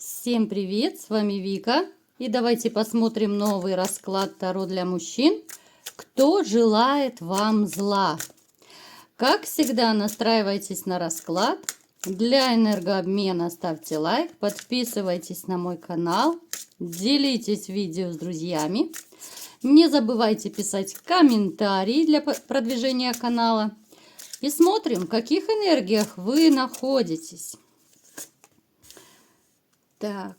Всем привет, с вами Вика. И давайте посмотрим новый расклад Таро для мужчин. Кто желает вам зла? Как всегда, настраивайтесь на расклад. Для энергообмена ставьте лайк, подписывайтесь на мой канал, делитесь видео с друзьями. Не забывайте писать комментарии для продвижения канала. И смотрим, в каких энергиях вы находитесь. Так.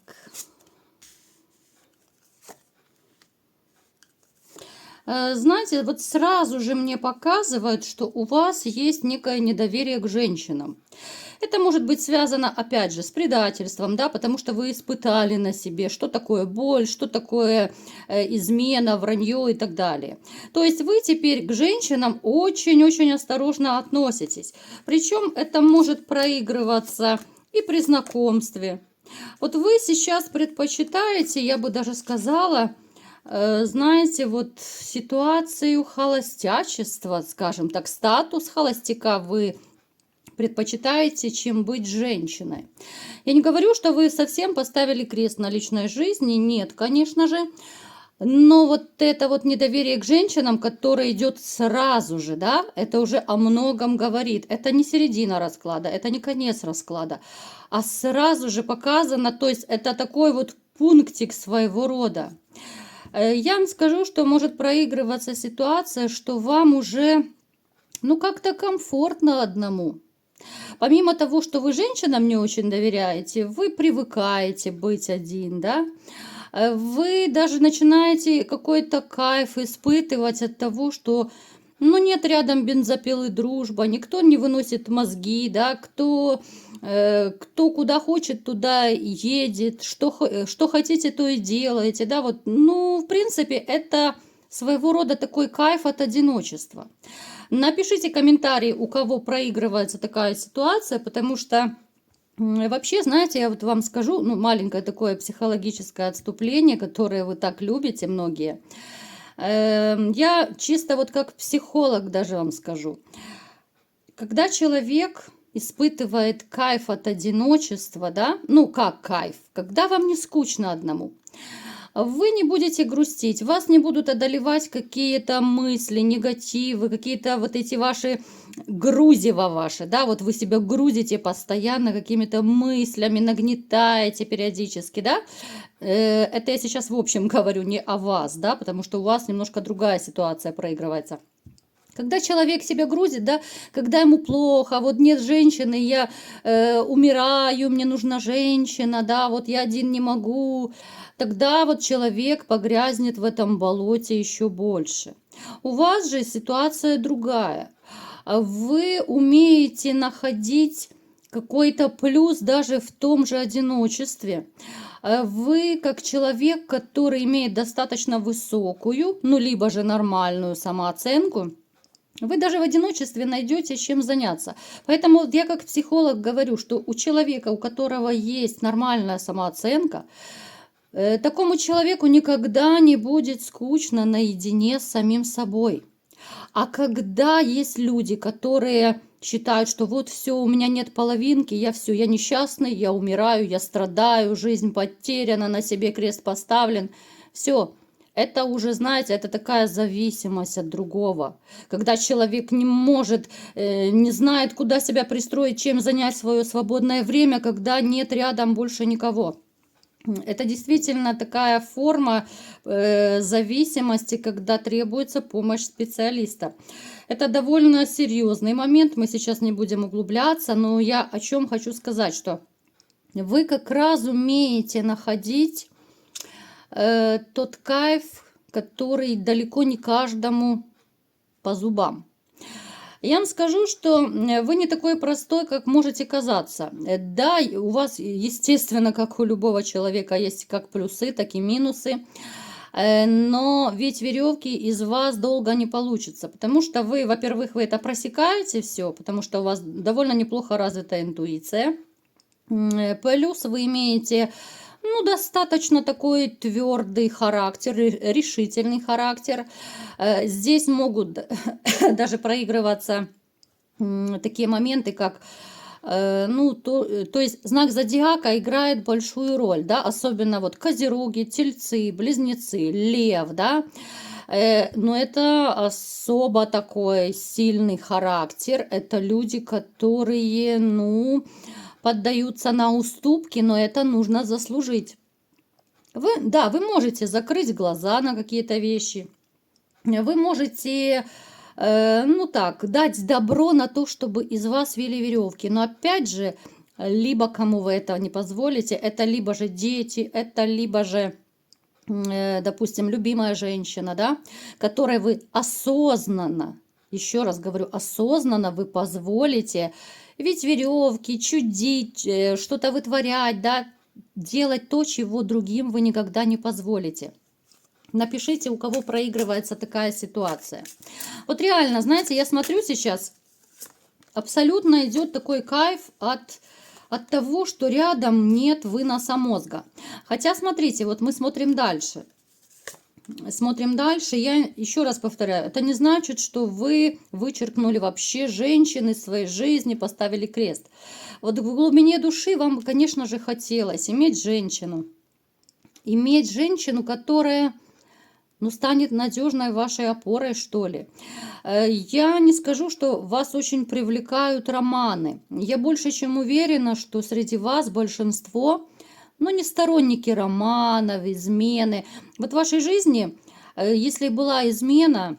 Знаете, вот сразу же мне показывают, что у вас есть некое недоверие к женщинам. Это может быть связано, опять же, с предательством, да, потому что вы испытали на себе, что такое боль, что такое измена, вранье и так далее. То есть вы теперь к женщинам очень-очень осторожно относитесь. Причем это может проигрываться и при знакомстве. Вот вы сейчас предпочитаете, я бы даже сказала, знаете, вот ситуацию холостячества, скажем так, статус холостяка вы предпочитаете, чем быть женщиной. Я не говорю, что вы совсем поставили крест на личной жизни, нет, конечно же, но вот это вот недоверие к женщинам, которое идет сразу же, да, это уже о многом говорит. Это не середина расклада, это не конец расклада, а сразу же показано, то есть это такой вот пунктик своего рода. Я вам скажу, что может проигрываться ситуация, что вам уже, ну, как-то комфортно одному. Помимо того, что вы женщинам не очень доверяете, вы привыкаете быть один, да? Вы даже начинаете какой-то кайф испытывать от того, что, ну, нет рядом бензопилы дружба, никто не выносит мозги, да, кто куда хочет, туда едет, что хотите, то и делаете, да, вот, ну, в принципе, это своего рода такой кайф от одиночества. Напишите комментарий, у кого проигрывается такая ситуация, потому что вообще, знаете, я вот вам скажу, ну, маленькое такое психологическое отступление, которое вы так любите многие. Я чисто вот как психолог даже вам скажу. Когда человек испытывает кайф от одиночества, да, ну как кайф, когда вам не скучно одному, вы не будете грустить, вас не будут одолевать какие-то мысли, негативы, какие-то вот эти ваши грузева ваши, да, вот вы себя грузите постоянно какими-то мыслями, нагнетаете периодически, да. Это я сейчас в общем говорю не о вас, да, потому что у вас немножко другая ситуация проигрывается. Когда человек себя грузит, да, когда ему плохо, вот нет женщины, я умираю, мне нужна женщина, да, вот я один не могу, тогда вот человек погрязнет в этом болоте еще больше. У вас же ситуация другая. Вы умеете находить какой-то плюс даже в том же одиночестве. Вы как человек, который имеет достаточно высокую, ну либо же нормальную самооценку, вы даже в одиночестве найдете чем заняться. Поэтому я как психолог говорю, что у человека, у которого есть нормальная самооценка, такому человеку никогда не будет скучно наедине с самим собой. А когда есть люди, которые считают, что вот все, у меня нет половинки, я все, я несчастный, я умираю, я страдаю, жизнь потеряна, на себе крест поставлен, все. Это уже, знаете, это такая зависимость от другого. Когда человек не может, не знает, куда себя пристроить, чем занять свое свободное время, когда нет рядом больше никого. Это действительно такая форма зависимости, когда требуется помощь специалиста. Это довольно серьезный момент, мы сейчас не будем углубляться, но я о чем хочу сказать, что вы как раз умеете находить тот кайф, который далеко не каждому по зубам. Я вам скажу, что вы не такой простой, как можете казаться. Да, у вас, естественно, как у любого человека, есть как плюсы, так и минусы. Но ведь веревки из вас долго не получится, потому что вы, во-первых, вы это просекаете все, потому что у вас довольно неплохо развита интуиция. Плюс вы имеете, ну, достаточно такой твердый характер, решительный характер. Здесь могут даже проигрываться такие моменты, как То есть знак зодиака играет большую роль, да, особенно вот козероги, тельцы, близнецы, лев, да. Но это особо такой сильный характер. Это люди, которые, ну, поддаются на уступки, но это нужно заслужить. Да, вы можете закрыть глаза на какие-то вещи. Вы можете, ну так, дать добро на то, чтобы из вас вели веревки. Но опять же, либо кому вы этого не позволите, это либо же дети, это либо же, допустим, любимая женщина, да, которой вы осознанно, еще раз говорю, осознанно вы позволите ведь веревки, чудить, что-то вытворять, да, делать то, чего другим вы никогда не позволите. Напишите, у кого проигрывается такая ситуация. Вот реально, знаете, я смотрю сейчас, абсолютно идет такой кайф от того, что рядом нет выноса мозга. Хотя, смотрите, вот мы смотрим дальше. Смотрим дальше. Я еще раз повторяю, это не значит, что вы вычеркнули вообще женщин из своей жизни, поставили крест. Вот в глубине души вам, конечно же, хотелось иметь женщину, которая, ну, станет надежной вашей опорой, что ли. Я не скажу, что вас очень привлекают романы. Я больше чем уверена, что среди вас большинство, ну, не сторонники романов, измены. Вот в вашей жизни, если была измена,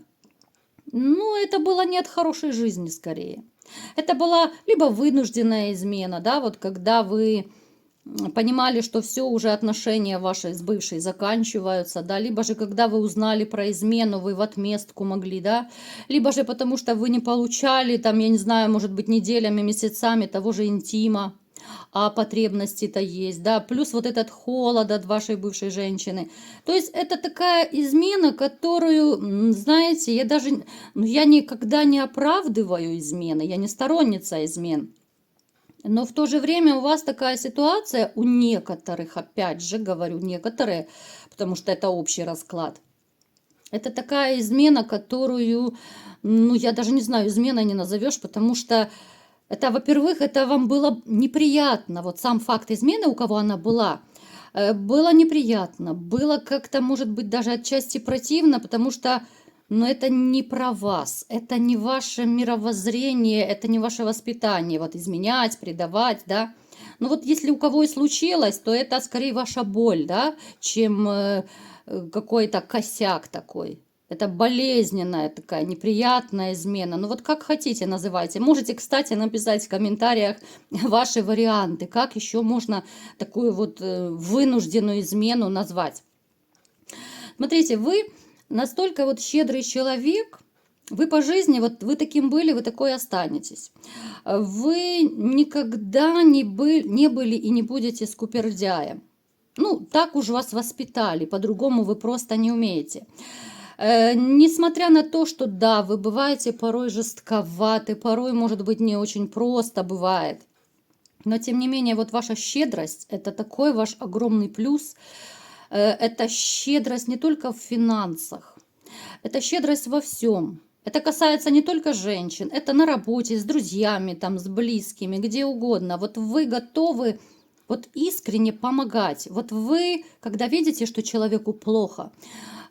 ну, это было не от хорошей жизни скорее. Это была либо вынужденная измена, да, вот когда вы понимали, что все, уже отношения ваши с бывшей заканчиваются, да, либо же когда вы узнали про измену, вы в отместку могли, да, либо же потому что вы не получали, там, я не знаю, может быть, неделями, месяцами того же интима, а потребности-то есть, да, плюс вот этот холод от вашей бывшей женщины. То есть это такая измена, которую, знаете, я никогда не оправдываю измены, я не сторонница измен. Но в то же время у вас такая ситуация, у некоторых, опять же говорю, некоторые, потому что это общий расклад. Это такая измена, которую, ну, я даже не знаю, изменой не назовешь, потому что это, во-первых, это вам было неприятно. Вот сам факт измены, у кого она была, было неприятно. Было как-то, может быть, даже отчасти противно, потому что, но это не про вас, это не ваше мировоззрение, это не ваше воспитание. Вот изменять, предавать, да. Ну вот если у кого и случилось, то это скорее ваша боль, да, чем какой-то косяк такой. Это болезненная такая, неприятная измена. Ну вот как хотите называйте. Можете, кстати, написать в комментариях ваши варианты, как еще можно такую вот вынужденную измену назвать. Смотрите, вы настолько вот щедрый человек, вы по жизни, вот вы таким были, вы такой останетесь. Вы никогда не были и не будете скупердяем. Ну, так уж вас воспитали, по-другому вы просто не умеете. Несмотря на то, что да, вы бываете порой жестковаты, порой, может быть, не очень просто бывает. Но, тем не менее, вот ваша щедрость – это такой ваш огромный плюс. Это щедрость не только в финансах, это щедрость во всем. Это касается не только женщин, это на работе, с друзьями, там, с близкими, где угодно. Вот вы готовы вот искренне помогать. Вот вы, когда видите, что человеку плохо,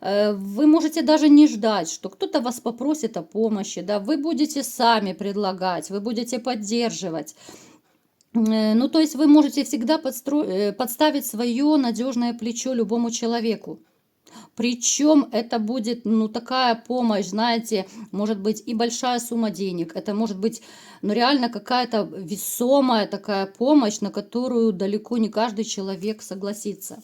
вы можете даже не ждать, что кто-то вас попросит о помощи, да, вы будете сами предлагать, вы будете поддерживать. Ну, то есть вы можете всегда подставить свое надежное плечо любому человеку. Причем это будет, ну, такая помощь, знаете, может быть и большая сумма денег, это может быть, ну, реально какая-то весомая такая помощь, на которую далеко не каждый человек согласится.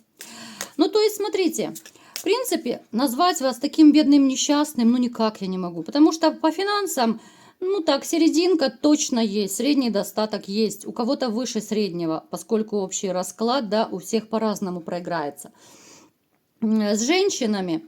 Ну, то есть, смотрите, в принципе, назвать вас таким бедным несчастным, ну, никак я не могу, потому что по финансам, ну, так, серединка точно есть, средний достаток есть, у кого-то выше среднего, поскольку общий расклад, да, у всех по-разному проиграется. С женщинами,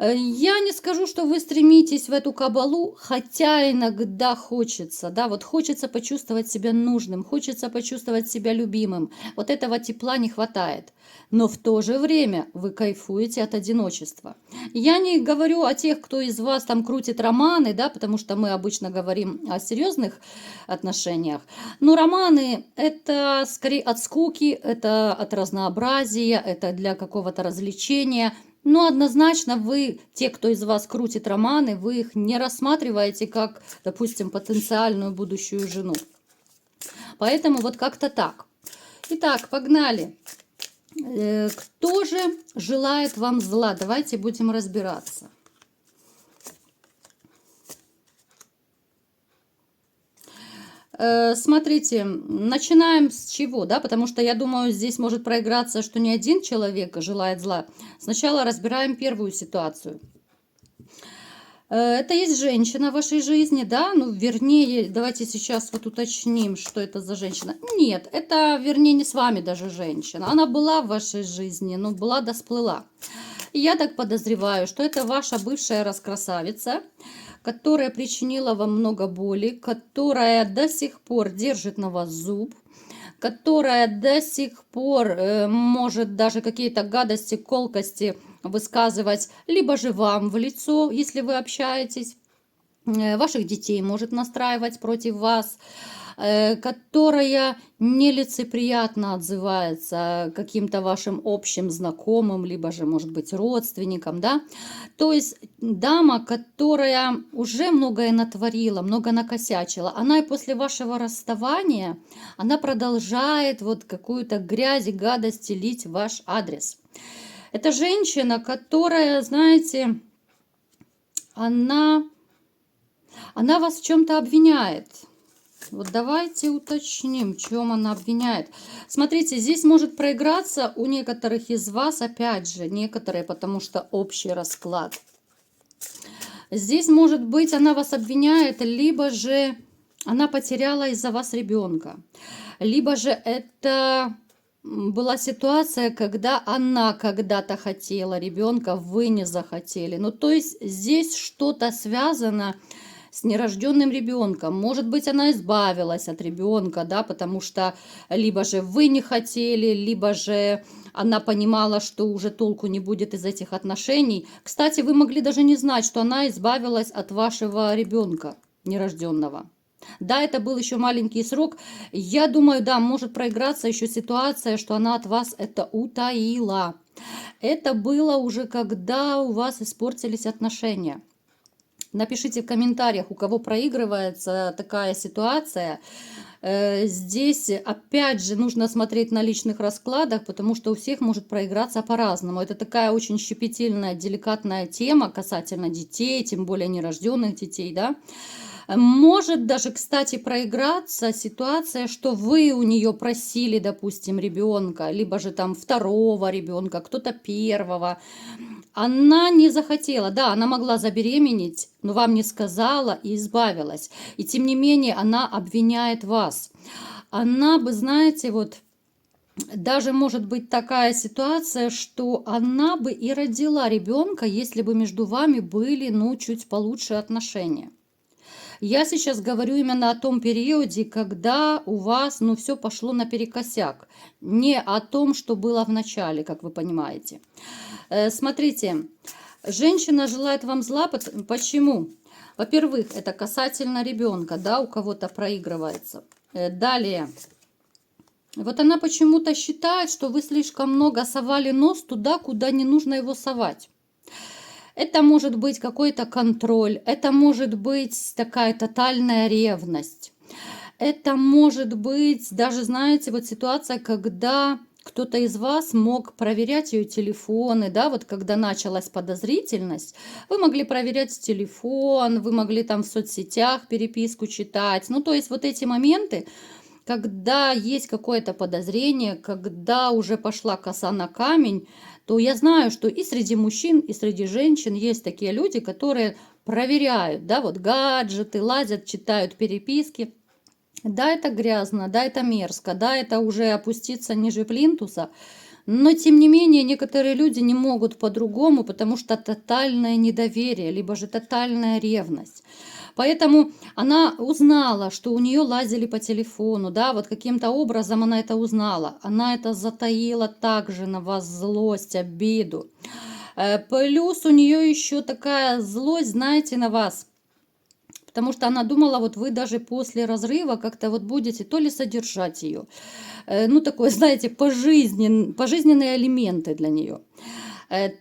Я не скажу, что вы стремитесь в эту кабалу, хотя иногда хочется, да, вот хочется почувствовать себя нужным, хочется почувствовать себя любимым. Вот этого тепла не хватает. Но в то же время вы кайфуете от одиночества. Я не говорю о тех, кто из вас там крутит романы, да, потому что мы обычно говорим о серьезных отношениях. Но романы это скорее от скуки, это от разнообразия, это для какого-то развлечения. Но однозначно вы, те, кто из вас крутит романы, вы их не рассматриваете как, допустим, потенциальную будущую жену. Поэтому вот как-то так. Итак, погнали. Кто же желает вам зла? Давайте будем разбираться. Смотрите, начинаем с чего, да, потому что я думаю, здесь может проиграться, что не один человек желает зла. Сначала разбираем первую ситуацию. Это есть женщина в вашей жизни, да, ну, вернее, давайте сейчас вот уточним, что это за женщина. Нет, это, вернее, не с вами даже женщина. Она была в вашей жизни, но была да сплыла. И я так подозреваю, что это ваша бывшая раскрасавица, которая причинила вам много боли, которая до сих пор держит на вас зуб, которая до сих пор может даже какие-то гадости, колкости высказывать, либо же вам в лицо, если вы общаетесь, ваших детей может настраивать против вас, которая нелицеприятно отзывается каким-то вашим общим знакомым, либо же, может быть, родственникам, да. То есть дама, которая уже многое натворила, много накосячила, она и после вашего расставания, она продолжает вот какую-то грязь и гадость лить в ваш адрес. Это женщина, которая, знаете, она вас в чем-то обвиняет. Вот давайте уточним, в чем она обвиняет. Смотрите, здесь может проиграться у некоторых из вас, опять же, некоторые, потому что общий расклад. Здесь, может быть, она вас обвиняет, либо же она потеряла из-за вас ребенка, либо же это была ситуация, когда она когда-то хотела ребенка, вы не захотели. Ну, то есть здесь что-то связано с нерожденным ребенком. Может быть, она избавилась от ребенка, да, потому что либо же вы не хотели, либо же она понимала, что уже толку не будет из этих отношений. Кстати, вы могли даже не знать, что она избавилась от вашего ребенка нерожденного. Да, это был еще маленький срок. Я думаю, да, может проиграться еще ситуация, что она от вас это утаила. Это было уже, когда у вас испортились отношения. Напишите в комментариях, у кого проигрывается такая ситуация. Здесь, опять же, нужно смотреть на личных раскладах, потому что у всех может проиграться по-разному. Это такая очень щепетильная, деликатная тема касательно детей, тем более нерожденных детей, да. Может даже, кстати, проиграться ситуация, что вы у нее просили, допустим, ребенка, либо же там второго ребенка, кто-то первого. Она не захотела, да, она могла забеременеть, но вам не сказала и избавилась. И тем не менее она обвиняет вас. Она бы, знаете, вот даже может быть такая ситуация, что она бы и родила ребенка, если бы между вами были, ну, чуть получше отношения. Я сейчас говорю именно о том периоде, когда у вас, ну, все пошло наперекосяк. Не о том, что было в начале, как вы понимаете. Смотрите, женщина желает вам зла. Почему? Во-первых, это касательно ребенка, да, у кого-то проигрывается. Далее. Вот она почему-то считает, что вы слишком много совали нос туда, куда не нужно его совать. Это может быть какой-то контроль, это может быть такая тотальная ревность. Это может быть даже, знаете, вот ситуация, когда кто-то из вас мог проверять ее телефоны, да, вот когда началась подозрительность, вы могли проверять телефон, вы могли там в соцсетях переписку читать. Ну, то есть вот эти моменты, когда есть какое-то подозрение, когда уже пошла коса на камень, то я знаю, что и среди мужчин, и среди женщин есть такие люди, которые проверяют, да, вот гаджеты, лазят, читают переписки. Да, это грязно, да, это мерзко, да, это уже опуститься ниже плинтуса, Но, тем не менее, некоторые люди не могут по-другому, потому что тотальное недоверие, либо же тотальная ревность. Поэтому она узнала, что у нее лазили по телефону, да, вот каким-то образом она это узнала. Она это затаила также на вас злость, обиду. Плюс у нее еще такая злость, знаете, на вас. Потому что она думала, вот вы даже после разрыва как-то вот будете то ли содержать ее, ну такое, знаете, пожизненные алименты для нее.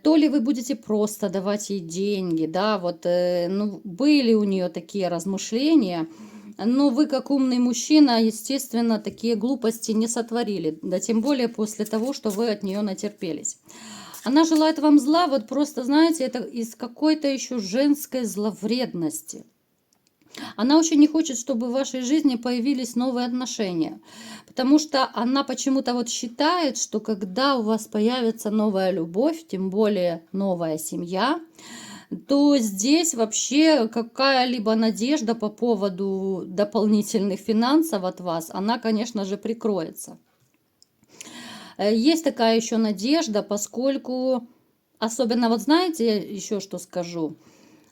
То ли вы будете просто давать ей деньги, да, вот, ну, были у нее такие размышления, но вы, как умный мужчина, естественно, такие глупости не сотворили, да тем более после того, что вы от нее натерпелись. Она желает вам зла, вот просто, знаете, это из какой-то еще женской зловредности. Она очень не хочет, чтобы в вашей жизни появились новые отношения, потому что она почему-то вот считает, что когда у вас появится новая любовь, тем более новая семья, то здесь вообще какая-либо надежда по поводу дополнительных финансов от вас, она, конечно же, прикроется. Есть такая еще надежда, поскольку, особенно вот знаете, я еще что скажу,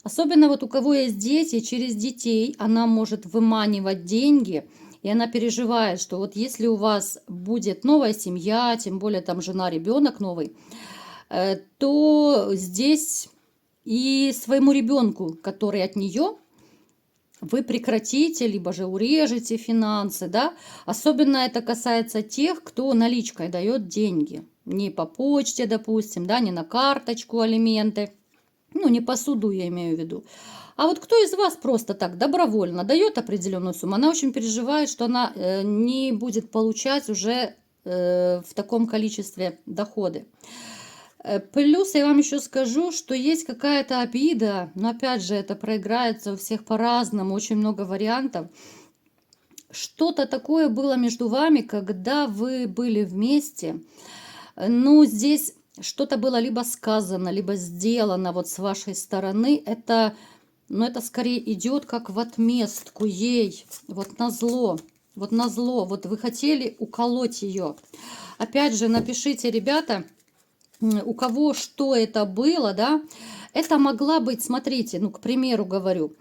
особенно вот у кого есть дети, через детей она может выманивать деньги, и она переживает, что вот если у вас будет новая семья, тем более там жена, ребенок новый, то здесь и своему ребенку, который от нее, вы прекратите, либо же урежете финансы, да. Особенно это касается тех, кто наличкой дает деньги. Не по почте, допустим, да, не на карточку алименты. Ну, не посуду я имею в виду. А вот кто из вас просто так добровольно дает определенную сумму, она очень переживает, что она не будет получать уже в таком количестве доходы. Плюс я вам еще скажу, что есть какая-то обида, но опять же это проиграется у всех по-разному, очень много вариантов. Что-то такое было между вами, когда вы были вместе. Ну, здесь что-то было либо сказано, либо сделано вот с вашей стороны. Это, ну, это скорее идет как в отместку ей, вот назло. Вот назло, вот вы хотели уколоть ее. Опять же, напишите, ребята, у кого что это было, да, это могла быть, смотрите, ну, к примеру говорю,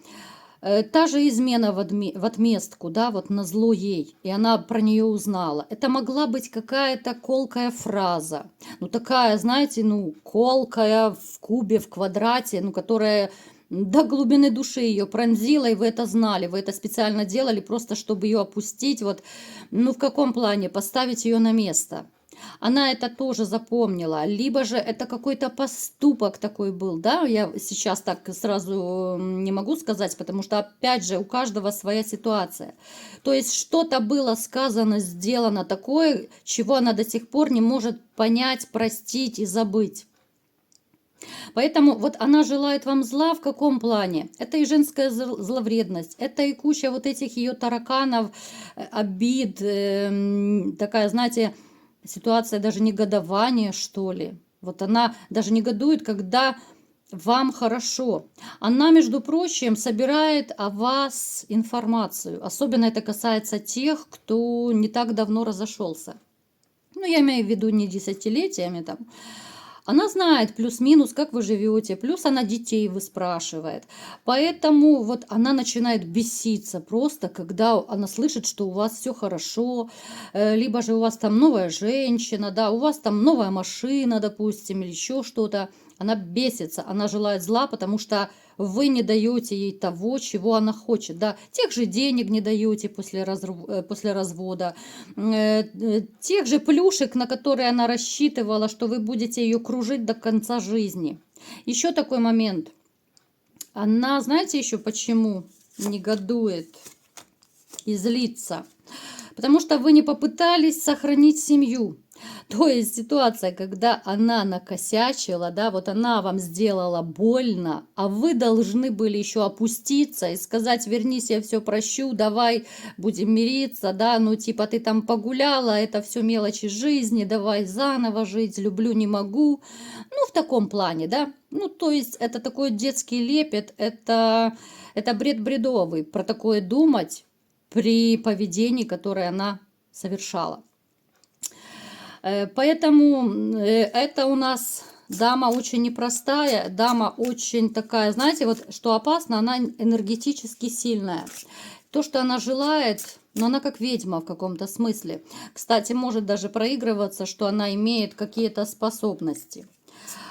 та же измена в отместку, да, вот назло ей, и она про нее узнала. Это могла быть какая-то колкая фраза, ну, такая, знаете, ну, колкая в кубе, в квадрате, ну, которая до глубины души ее пронзила, и вы это знали, вы это специально делали, просто чтобы ее опустить, вот, ну, в каком плане, поставить ее на место. Она это тоже запомнила, либо же это какой-то поступок такой был, да, я сейчас так сразу не могу сказать, потому что, опять же, у каждого своя ситуация. То есть что-то было сказано, сделано такое, чего она до сих пор не может понять, простить и забыть. Поэтому вот она желает вам зла в каком плане? Это и женская зловредность, это и куча вот этих ее тараканов, обид, такая, знаете, ситуация даже негодования, что ли. Вот она даже негодует, когда вам хорошо. Она, между прочим, собирает о вас информацию. Особенно это касается тех, кто не так давно разошелся. Ну, я имею в виду не десятилетиями там. Она знает плюс-минус, как вы живете, плюс она детей выспрашивает. Поэтому вот она начинает беситься просто, когда она слышит, что у вас все хорошо, либо же у вас там новая женщина, да, у вас там новая машина, допустим, или еще что-то. Она бесится, она желает зла, потому что вы не даете ей того, чего она хочет, да, тех же денег не даете после развода, тех же плюшек, на которые она рассчитывала, что вы будете ее кружить до конца жизни. Еще такой момент. Она, знаете, еще почему негодует и злится? Потому что вы не попытались сохранить семью. То есть ситуация, когда она накосячила, да, вот она вам сделала больно, а вы должны были еще опуститься и сказать: вернись, я все прощу, давай будем мириться, да, ну типа ты там погуляла, это все мелочи жизни, давай заново жить, люблю, не могу. Ну, в таком плане, да. Ну, то есть это такой детский лепет, это бред бредовый, про такое думать при поведении, которое она совершала. Поэтому это у нас дама очень непростая, дама очень такая, знаете, вот что опасно, она энергетически сильная. То, что она желает, но она как ведьма в каком-то смысле. Кстати, может даже проигрываться, что она имеет какие-то способности.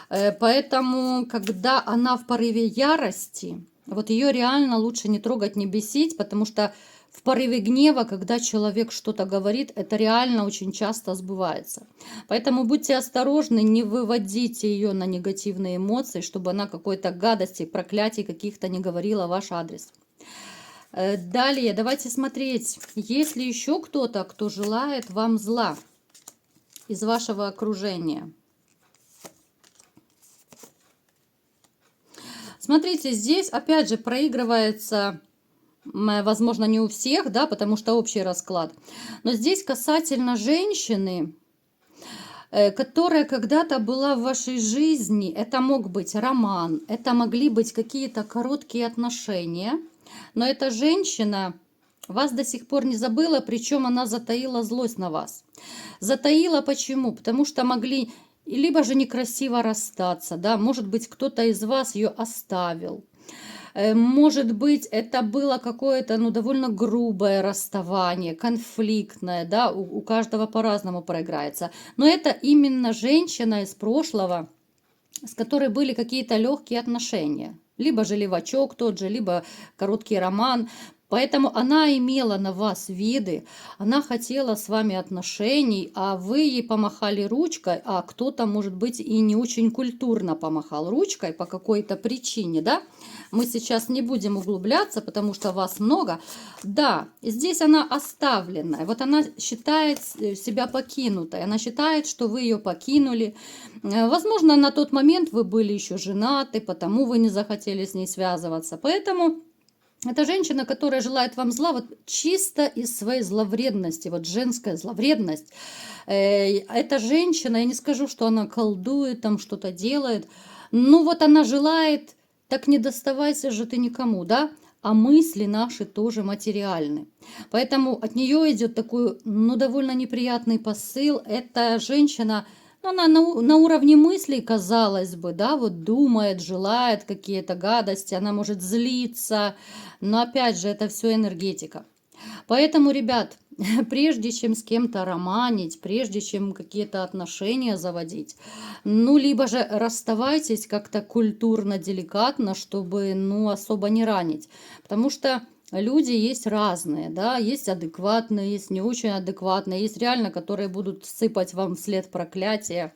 Поэтому, когда она в порыве ярости, вот ее реально лучше не трогать, не бесить, потому что в порыве гнева, когда человек что-то говорит, это реально очень часто сбывается. Поэтому будьте осторожны, не выводите ее на негативные эмоции, чтобы она какой-то гадости, проклятий каких-то не говорила в ваш адрес. Далее, давайте смотреть, есть ли еще кто-то, кто желает вам зла из вашего окружения. Смотрите, здесь опять же проигрывается, возможно, не у всех, да, потому что общий расклад. Но здесь касательно женщины, которая когда-то была в вашей жизни, это мог быть роман, это могли быть какие-то короткие отношения, но эта женщина вас до сих пор не забыла, причем она затаила злость на вас. Затаила почему? Потому что могли либо же некрасиво расстаться, да, может быть, кто-то из вас ее оставил. Может быть, это было какое-то, ну, довольно грубое расставание, конфликтное, да, у каждого по-разному проиграется. Но это именно женщина из прошлого, с которой были какие-то легкие отношения. Либо же левачок тот же, либо короткий роман. Поэтому она имела на вас виды, она хотела с вами отношений, а вы ей помахали ручкой, а кто-то, может быть, и не очень культурно помахал ручкой по какой-то причине, да? Мы сейчас не будем углубляться, потому что вас много. Да, здесь она оставленная, вот она считает себя покинутой, она считает, что вы ее покинули. Возможно, на тот момент вы были еще женаты, потому вы не захотели с ней связываться. Поэтому это женщина, которая желает вам зла, вот чисто из своей зловредности, вот женская зловредность. Эта женщина, я не скажу, что она колдует, там что-то делает, ну вот она желает, так не доставайся же ты никому, да? А мысли наши тоже материальны. Поэтому от нее идет такой, ну, довольно неприятный посыл. Эта женщина, ну, она на уровне мыслей, казалось бы, да, вот думает, желает какие-то гадости, она может злиться, но опять же, это все энергетика. Поэтому, ребят, прежде чем с кем-то романить, прежде чем какие-то отношения заводить, ну, либо же расставайтесь как-то культурно, деликатно, чтобы, ну, особо не ранить. Потому что люди есть разные, да, есть адекватные, есть не очень адекватные, есть реально, которые будут сыпать вам вслед проклятия.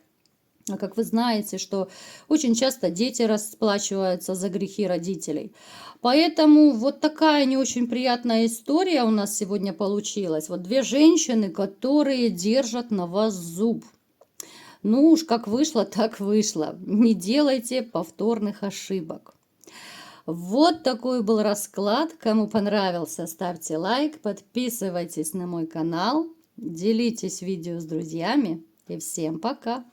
А как вы знаете, что очень часто дети расплачиваются за грехи родителей. Поэтому вот такая не очень приятная история у нас сегодня получилась. Вот две женщины, которые держат на вас зуб. Ну уж как вышло, так вышло. Не делайте повторных ошибок. Вот такой был расклад. Кому понравился, ставьте лайк, подписывайтесь на мой канал, делитесь видео с друзьями и всем пока!